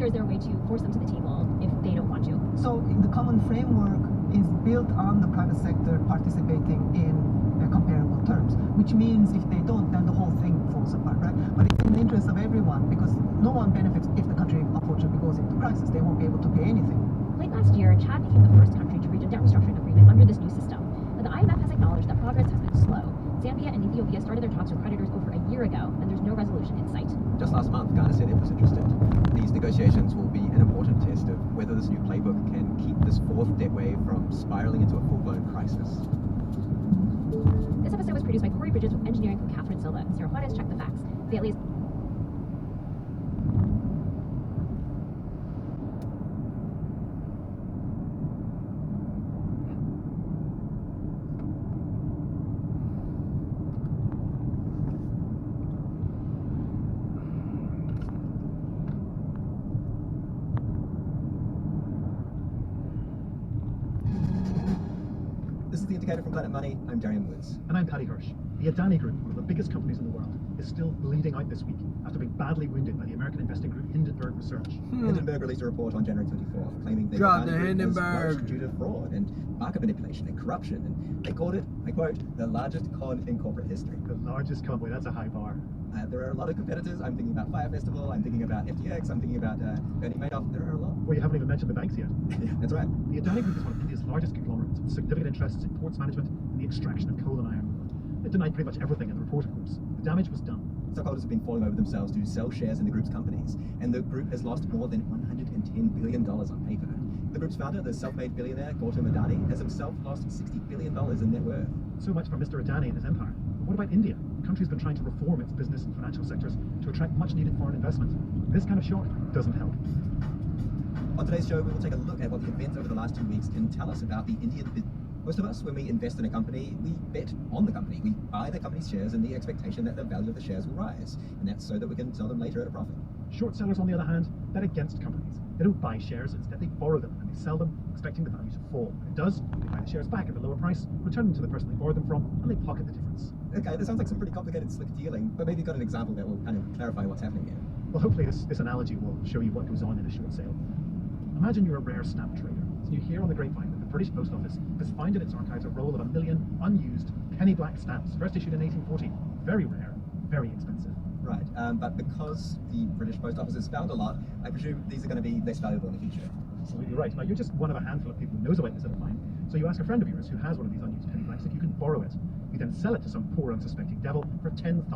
is there a way to force them to the table if they don't want to? So the common framework is built on the private sector participating in comparable terms, which means if they don't, then the whole thing falls apart, right? But it's in the interest of everyone, because no one benefits if the country unfortunately goes into crisis. They won't be able to pay anything. Late last year, Chad became the first country to reach a debt restructuring agreement under this new system. But the IMF has acknowledged that progress has been slow. Zambia and Ethiopia started their talks with creditors over a year ago, and there's no resolution in sight. Just last month, Ghana said it was interested. These negotiations will be an important test of whether this new playbook can keep this fourth debt wave from spiraling into a full-blown crisis. This episode was produced by Corey Bridges with engineering from Catherine Silva. Sarah Juarez checked the facts. Dailies. This is the Indicator from Planet Money. I'm Darian Woods. And I'm Paddy Hirsch. The Adani Group, one of the biggest companies in the world, is still bleeding out this week after being badly wounded by the American investing group Hindenburg Research. Hindenburg released a report on January 24th claiming that Drop the Adani Group was Hindenburg. crushed due to fraud and market manipulation and corruption. And they called it, I quote, the largest con in corporate history. The largest company, that's a high bar. There are a lot of competitors. I'm thinking about Fire Festival, I'm thinking about FTX, I'm thinking about Bernie Madoff. There are a lot. Well, you haven't even mentioned the banks yet. Yeah, that's right. The Adani Group is one of India's largest conglomerates with significant interests in ports management and the extraction of coal and iron. It denied pretty much everything in the report, of course. The damage was done. Stockholders have been falling over themselves to sell shares in the group's companies, and the group has lost more than $110 billion on paper. The group's founder, the self-made billionaire Gautam Adani, has himself lost $60 billion in net worth. So much for Mr. Adani and his empire. But what about India? The country's been trying to reform its business and financial sectors to attract much-needed foreign investment. This kind of shock doesn't help. On today's show, we will take a look at what the events over the last 2 weeks can tell us about the Indian business. Most of us, when we invest in a company, we bet on the company. We buy the company's shares in the expectation that the value of the shares will rise. And that's so that we can sell them later at a profit. Short sellers, on the other hand, bet against companies. They don't buy shares, instead they borrow them and they sell them, expecting the value to fall. When it does, they buy the shares back at a lower price, return them to the person they borrowed them from, and they pocket the difference. Okay, that sounds like some pretty complicated slick dealing, but maybe you've got an example that will kind of clarify what's happening here. Well, hopefully this analogy will show you what goes on in a short sale. Imagine you're a rare stamp trader, and you hear on the grapevine that the British Post Office has found in its archives a roll of 1 million unused penny black stamps, first issued in 1840. Very rare, very expensive. Right, but because the British Post Office has found a lot, I presume these are going to be less valuable in the future. Absolutely right. Now, you're just one of a handful of people who knows about this at a time, so you ask a friend of yours who has one of these unused penny blacks if you can borrow it. You then sell it to some poor unsuspecting devil for $10,000.